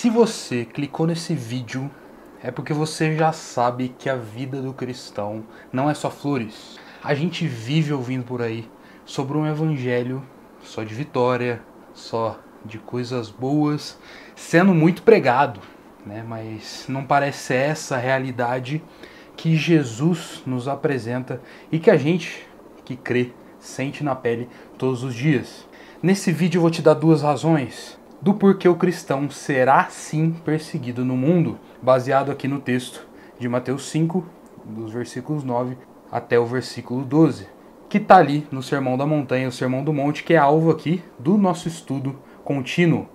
Se você clicou nesse vídeo, é porque você já sabe que a vida do cristão não é só flores. A gente vive ouvindo por aí sobre um evangelho só de vitória, só de coisas boas, sendo muito pregado, né? Mas não parece essa a realidade que Jesus nos apresenta e que a gente que crê sente na pele todos os dias. Nesse vídeo eu vou te dar duas razões do porquê o cristão será sim perseguido no mundo, baseado aqui no texto de Mateus 5, dos versículos 9 até o versículo 12, que está ali no Sermão da Montanha, o Sermão do Monte, que é alvo aqui do nosso estudo contínuo.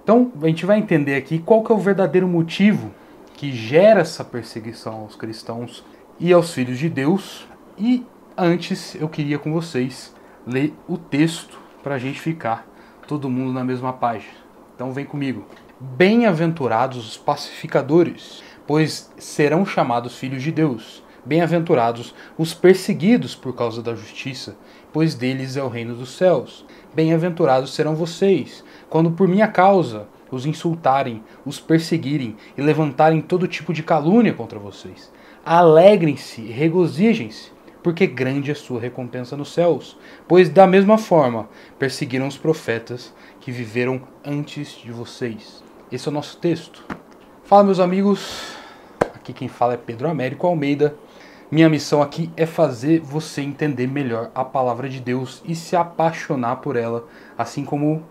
Então a gente vai entender aqui qual que é o verdadeiro motivo que gera essa perseguição aos cristãos e aos filhos de Deus. E antes eu queria com vocês ler o texto para a gente ficar todo mundo na mesma página. Então vem comigo. Bem-aventurados os pacificadores, pois serão chamados filhos de Deus. Bem-aventurados os perseguidos por causa da justiça, pois deles é o reino dos céus. Bem-aventurados serão vocês, quando por minha causa os insultarem, os perseguirem e levantarem todo tipo de calúnia contra vocês. Alegrem-se e regozijem-se, porque grande é sua recompensa nos céus, pois da mesma forma perseguiram os profetas que viveram antes de vocês. Esse é o nosso texto. Fala, meus amigos, aqui quem fala é Pedro Américo Almeida. Minha missão aqui é fazer você entender melhor a palavra de Deus e se apaixonar por ela, assim como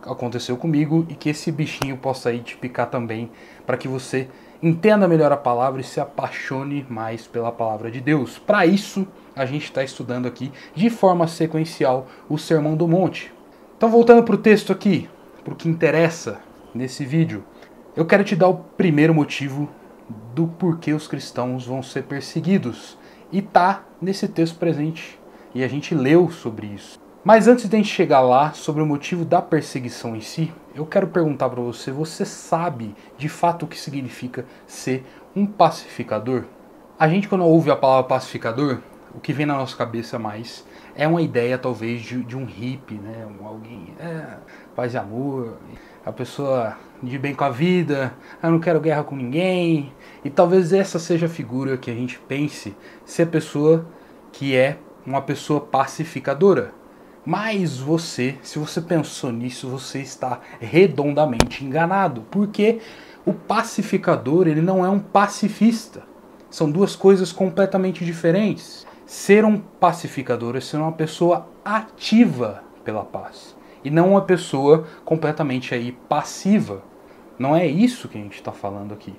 aconteceu comigo, e que esse bichinho possa ir te picar também, para que você entenda melhor a palavra e se apaixone mais pela palavra de Deus. Para isso, a gente está estudando aqui de forma sequencial o Sermão do Monte. Então, voltando para o texto aqui, para o que interessa nesse vídeo, eu quero te dar o primeiro motivo do porquê os cristãos vão ser perseguidos. E tá nesse texto presente, e a gente leu sobre isso. Mas antes de a gente chegar lá, sobre o motivo da perseguição em si, eu quero perguntar para você, você sabe de fato o que significa ser um pacificador? A gente, quando ouve a palavra pacificador, o que vem na nossa cabeça mais é uma ideia talvez de um hippie, né? Alguém, paz e amor, a pessoa de bem com a vida, eu não quero guerra com ninguém. E talvez essa seja a figura que a gente pense ser a pessoa que é uma pessoa pacificadora. Mas você, se você pensou nisso, você está redondamente enganado. Porque o pacificador, ele não é um pacifista. São duas coisas completamente diferentes. Ser um pacificador é ser uma pessoa ativa pela paz. E não uma pessoa completamente aí passiva. Não é isso que a gente está falando aqui.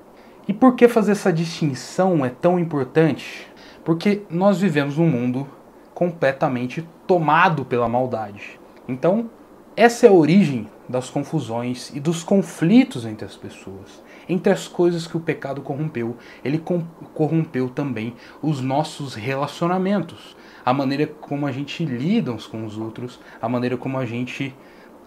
E por que fazer essa distinção é tão importante? Porque nós vivemos num mundo completamente tomado pela maldade. Então, essa é a origem das confusões e dos conflitos entre as pessoas, entre as coisas que o pecado corrompeu. Ele corrompeu também os nossos relacionamentos, a maneira como a gente lida uns com os outros, a maneira como a gente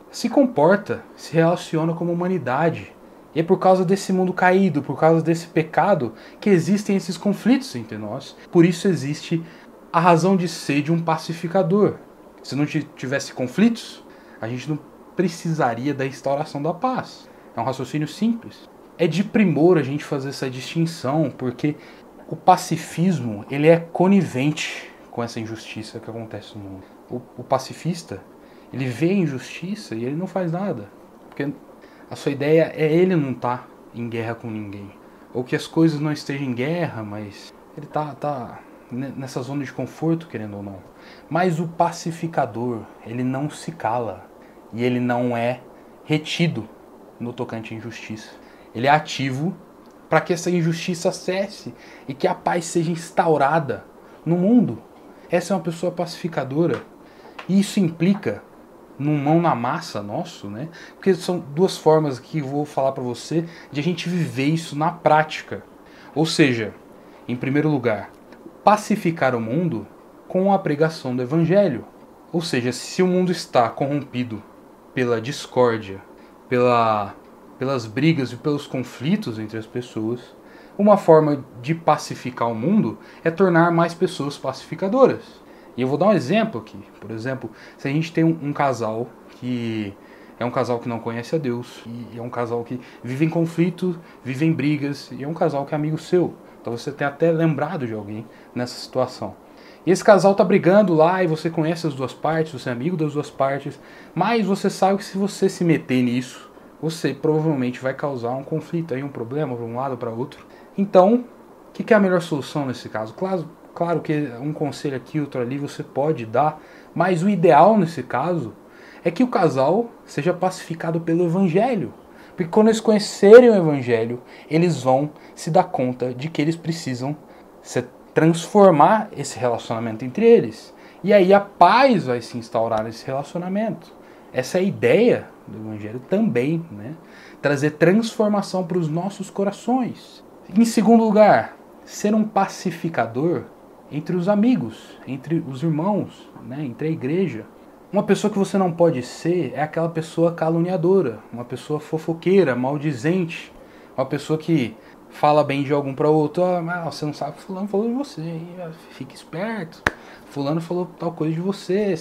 se comporta, se relaciona como humanidade. E é por causa desse mundo caído, por causa desse pecado, que existem esses conflitos entre nós. Por isso existe a razão de ser de um pacificador. Se não tivesse conflitos, a gente não precisaria da instauração da paz. É um raciocínio simples. É de primor a gente fazer essa distinção, porque o pacifismo, ele é conivente com essa injustiça que acontece no mundo. O pacifista, ele vê a injustiça e ele não faz nada. Porque a sua ideia é ele não estar em guerra com ninguém. Ou que as coisas não estejam em guerra, mas ele tá nessa zona de conforto, querendo ou não. Mas o pacificador, ele não se cala. E ele não é retido no tocante à injustiça. Ele é ativo para que essa injustiça cesse e que a paz seja instaurada no mundo. Essa é uma pessoa pacificadora. E isso implica num mão na massa nosso, né? Porque são duas formas que eu vou falar para você de a gente viver isso na prática. Ou seja, em primeiro lugar, pacificar o mundo com a pregação do evangelho. Ou seja, se o mundo está corrompido pela discórdia, pelas brigas e pelos conflitos entre as pessoas, uma forma de pacificar o mundo é tornar mais pessoas pacificadoras. E eu vou dar um exemplo aqui. Por exemplo, se a gente tem um casal que é um casal que não conhece a Deus, e é um casal que vive em conflito, vive em brigas, e é um casal que é amigo seu. Então você tem até lembrado de alguém nessa situação. E esse casal tá brigando lá e você conhece as duas partes, você é amigo das duas partes, mas você sabe que se você se meter nisso, você provavelmente vai causar um conflito, aí um problema para um lado ou para outro. Então, o que é a melhor solução nesse caso? Claro que um conselho aqui, outro ali você pode dar, mas o ideal nesse caso é que o casal seja pacificado pelo Evangelho. Porque quando eles conhecerem o Evangelho, eles vão se dar conta de que eles precisam transformar esse relacionamento entre eles. E aí a paz vai se instaurar nesse relacionamento. Essa é a ideia do Evangelho também, né? Trazer transformação para os nossos corações. Em segundo lugar, ser um pacificador entre os amigos, entre os irmãos, né? Entre a igreja. Uma pessoa que você não pode ser é aquela pessoa caluniadora, uma pessoa fofoqueira, maldizente, uma pessoa que fala bem de algum para outro. Você não sabe, fulano falou de você, fica esperto, fulano falou tal coisa de você.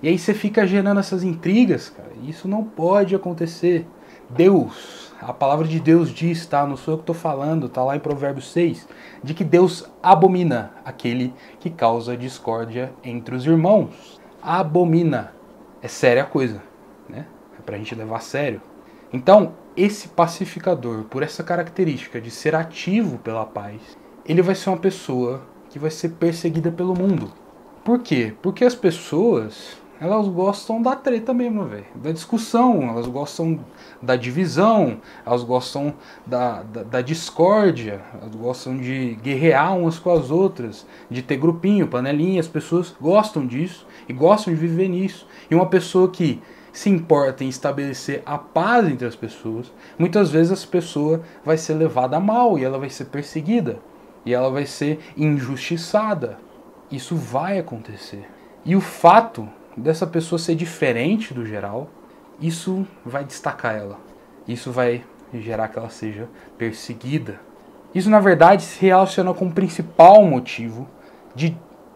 E aí você fica gerando essas intrigas, cara. Isso não pode acontecer. Deus, a palavra de Deus diz, tá? Não sou eu que estou falando, tá lá em Provérbios 6, de que Deus abomina aquele que causa discórdia entre os irmãos. Abomina. É séria a coisa, né? É pra gente levar a sério. Então, esse pacificador, por essa característica de ser ativo pela paz, ele vai ser uma pessoa que vai ser perseguida pelo mundo. Por quê? Porque as pessoas, elas gostam da treta mesmo, velho. Da discussão, elas gostam da divisão, elas gostam da discórdia, elas gostam de guerrear umas com as outras, de ter grupinho, panelinha, as pessoas gostam disso e gostam de viver nisso. E uma pessoa que se importa em estabelecer a paz entre as pessoas, muitas vezes essa pessoa vai ser levada a mal e ela vai ser perseguida e ela vai ser injustiçada. Isso vai acontecer. E o fato dessa pessoa ser diferente do geral, isso vai destacar ela. Isso vai gerar que ela seja perseguida. Isso, na verdade, se relaciona com o principal motivo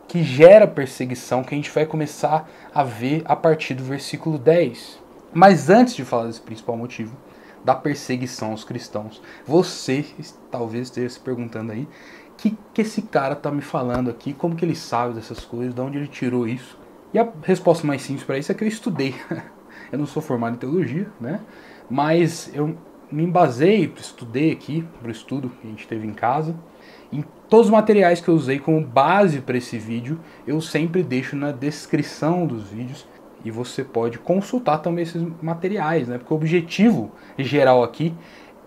que gera perseguição, que a gente vai começar a ver a partir do versículo 10. Mas antes de falar desse principal motivo da perseguição aos cristãos, você talvez esteja se perguntando aí, o que esse cara tá me falando aqui, como que ele sabe dessas coisas, de onde ele tirou isso? E a resposta mais simples para isso é que eu estudei. Eu não sou formado em teologia, né? Mas eu me embasei, estudei aqui, para o estudo que a gente teve em casa. Em todos os materiais que eu usei como base para esse vídeo, eu sempre deixo na descrição dos vídeos. E você pode consultar também esses materiais, né? Porque o objetivo geral aqui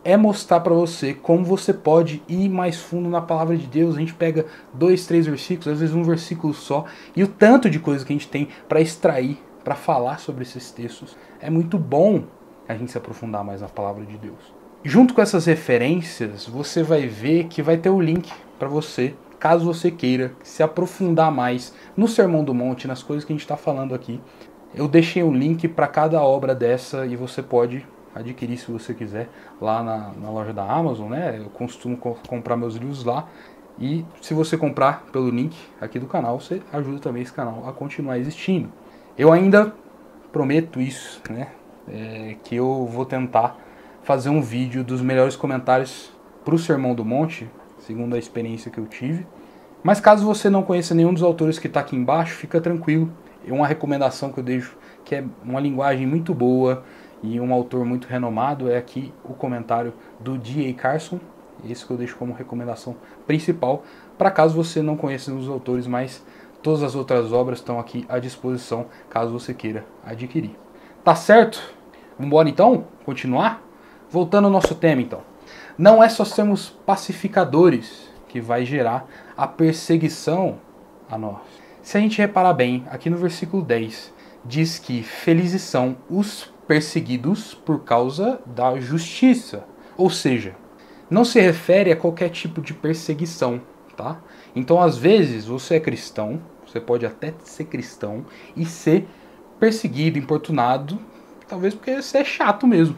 é mostrar para você como você pode ir mais fundo na palavra de Deus. A gente pega 2, 3 versículos, às vezes um versículo só, e o tanto de coisa que a gente tem para extrair, para falar sobre esses textos. É muito bom a gente se aprofundar mais na palavra de Deus. Junto com essas referências, você vai ver que vai ter o link para você, caso você queira se aprofundar mais no Sermão do Monte, nas coisas que a gente está falando aqui. Eu deixei um link para cada obra dessa e você pode adquirir, se você quiser, lá na loja da Amazon, né? Eu costumo comprar meus livros lá. E se você comprar pelo link aqui do canal, você ajuda também esse canal a continuar existindo. Eu ainda prometo isso, né? Que eu vou tentar fazer um vídeo dos melhores comentários para o Sermão do Monte, segundo a experiência que eu tive. Mas caso você não conheça nenhum dos autores que está aqui embaixo, fica tranquilo. É uma recomendação que eu deixo, que é uma linguagem muito boa e um autor muito renomado, é aqui o comentário do D.A. Carson. Esse que eu deixo como recomendação principal, para caso você não conheça os autores, mas todas as outras obras estão aqui à disposição, caso você queira adquirir. Tá certo? Vamos embora então? Continuar? Voltando ao nosso tema então. Não é só sermos pacificadores que vai gerar a perseguição a nós. Se a gente reparar bem, aqui no versículo 10, diz que felizes são os perseguidos por causa da justiça. Ou seja, não se refere a qualquer tipo de perseguição, tá? Então, às vezes, você é cristão, você pode até ser cristão e ser perseguido, importunado, talvez porque você é chato mesmo.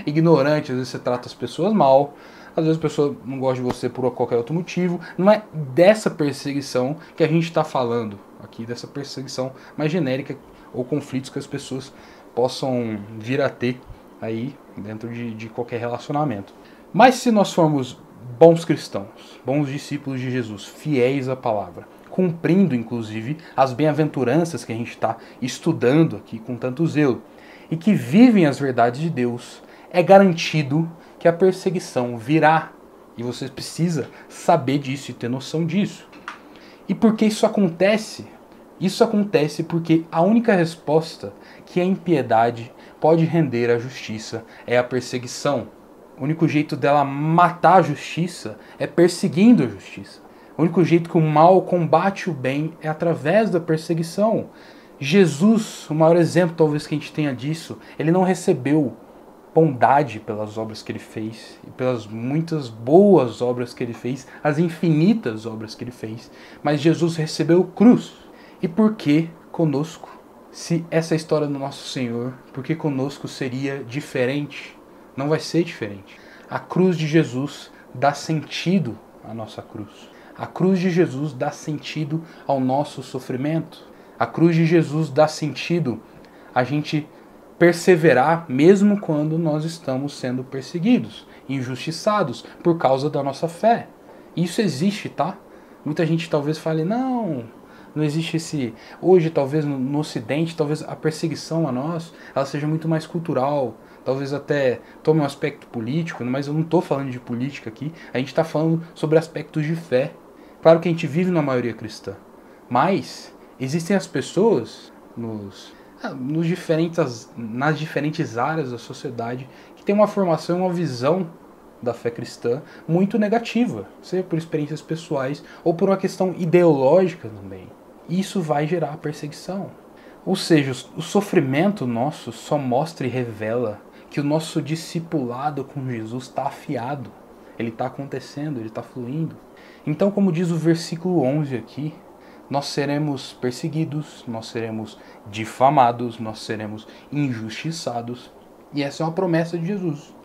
Ignorante, às vezes você trata as pessoas mal, às vezes a pessoa não gosta de você por qualquer outro motivo. Não é dessa perseguição que a gente está falando aqui, dessa perseguição mais genérica ou conflitos que as pessoas possam vir a ter aí dentro de qualquer relacionamento. Mas se nós formos bons cristãos, bons discípulos de Jesus, fiéis à palavra, cumprindo inclusive as bem-aventuranças que a gente está estudando aqui com tanto zelo, e que vivem as verdades de Deus, é garantido que a perseguição virá. E você precisa saber disso e ter noção disso. E por que isso acontece? Isso acontece porque a única resposta que a impiedade pode render à justiça é a perseguição. O único jeito dela matar a justiça é perseguindo a justiça. O único jeito que o mal combate o bem é através da perseguição. Jesus, o maior exemplo talvez que a gente tenha disso, ele não recebeu bondade pelas obras que ele fez e pelas muitas boas obras que ele fez, as infinitas obras que ele fez, mas Jesus recebeu cruz. E por que conosco? Se essa é a história do nosso Senhor, por que conosco seria diferente? Não vai ser diferente. A cruz de Jesus dá sentido à nossa cruz. A cruz de Jesus dá sentido ao nosso sofrimento. A cruz de Jesus dá sentido a gente perseverar mesmo quando nós estamos sendo perseguidos, injustiçados por causa da nossa fé. Isso existe, tá? Muita gente talvez fale, não existe esse... Hoje, talvez no Ocidente, talvez a perseguição a nós, ela seja muito mais cultural, talvez até tome um aspecto político, mas eu não estou falando de política aqui, a gente está falando sobre aspectos de fé. Claro que a gente vive na maioria cristã, mas existem as pessoas nas diferentes áreas da sociedade que têm uma formação, uma visão da fé cristã muito negativa, seja por experiências pessoais ou por uma questão ideológica também. Isso vai gerar perseguição. Ou seja, o sofrimento nosso só mostra e revela que o nosso discipulado com Jesus está afiado. Ele está acontecendo, ele está fluindo. Então, como diz o versículo 11 aqui, nós seremos perseguidos, nós seremos difamados, nós seremos injustiçados. E essa é uma promessa de Jesus.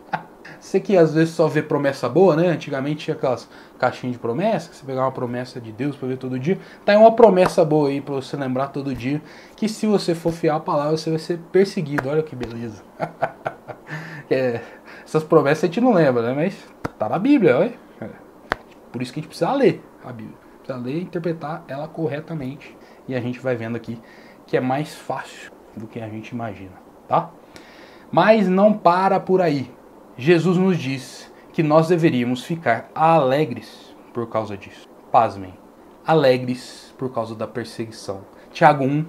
Você que às vezes só vê promessa boa, né? Antigamente tinha aquelas caixinhas de promessa, que você pegava uma promessa de Deus para ver todo dia. Tá aí uma promessa boa aí para você lembrar todo dia, que se você for fiar à palavra, você vai ser perseguido. Olha que beleza. Essas promessas a gente não lembra, né? Mas tá na Bíblia, olha. Por isso que a gente precisa ler a Bíblia. Precisa ler e interpretar ela corretamente. E a gente vai vendo aqui que é mais fácil do que a gente imagina, tá? Mas não para por aí. Jesus nos diz que nós deveríamos ficar alegres por causa disso. Pasmem, alegres por causa da perseguição. Tiago 1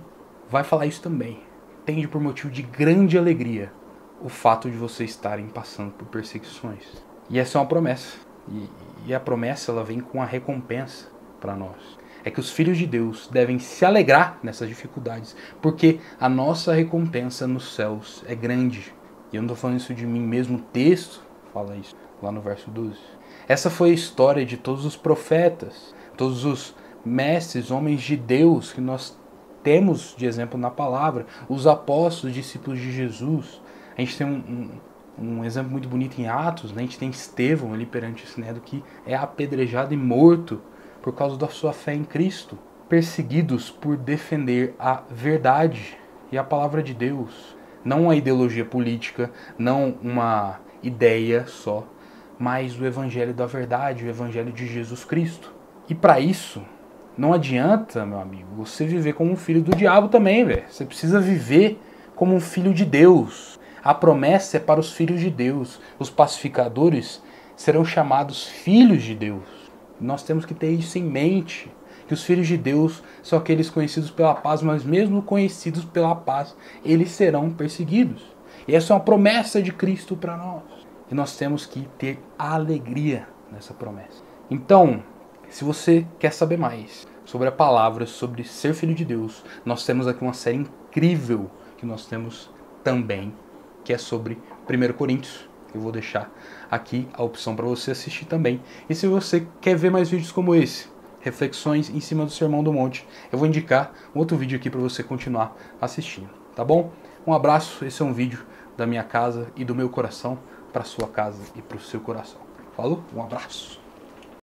vai falar isso também. Tende por motivo de grande alegria o fato de vocês estarem passando por perseguições. E essa é uma promessa. E a promessa ela vem com a recompensa para nós. É que os filhos de Deus devem se alegrar nessas dificuldades, porque a nossa recompensa nos céus é grande. E eu não estou falando isso de mim mesmo, o texto fala isso, lá no verso 12. Essa foi a história de todos os profetas, todos os mestres, homens de Deus que nós temos de exemplo na palavra, os apóstolos, discípulos de Jesus. A gente tem um exemplo muito bonito em Atos, né? A gente tem Estevão ali perante o Sinédrio que é apedrejado e morto por causa da sua fé em Cristo, perseguidos por defender a verdade e a palavra de Deus. Não uma ideologia política, não uma ideia só, mas o evangelho da verdade, o evangelho de Jesus Cristo. E para isso, não adianta, meu amigo, você viver como um filho do diabo também, velho. Você precisa viver como um filho de Deus. A promessa é para os filhos de Deus. Os pacificadores serão chamados filhos de Deus. Nós temos que ter isso em mente. Que os filhos de Deus são aqueles conhecidos pela paz, mas mesmo conhecidos pela paz, eles serão perseguidos. E essa é uma promessa de Cristo para nós. E nós temos que ter alegria nessa promessa. Então, se você quer saber mais sobre a palavra, sobre ser filho de Deus, nós temos aqui uma série incrível que nós temos também, que é sobre 1 Coríntios. Eu vou deixar aqui a opção para você assistir também. E se você quer ver mais vídeos como esse, reflexões em cima do Sermão do Monte, eu vou indicar um outro vídeo aqui para você continuar assistindo, tá bom? Um abraço, esse é um vídeo da minha casa e do meu coração para sua casa e para o seu coração. Falou? Um abraço!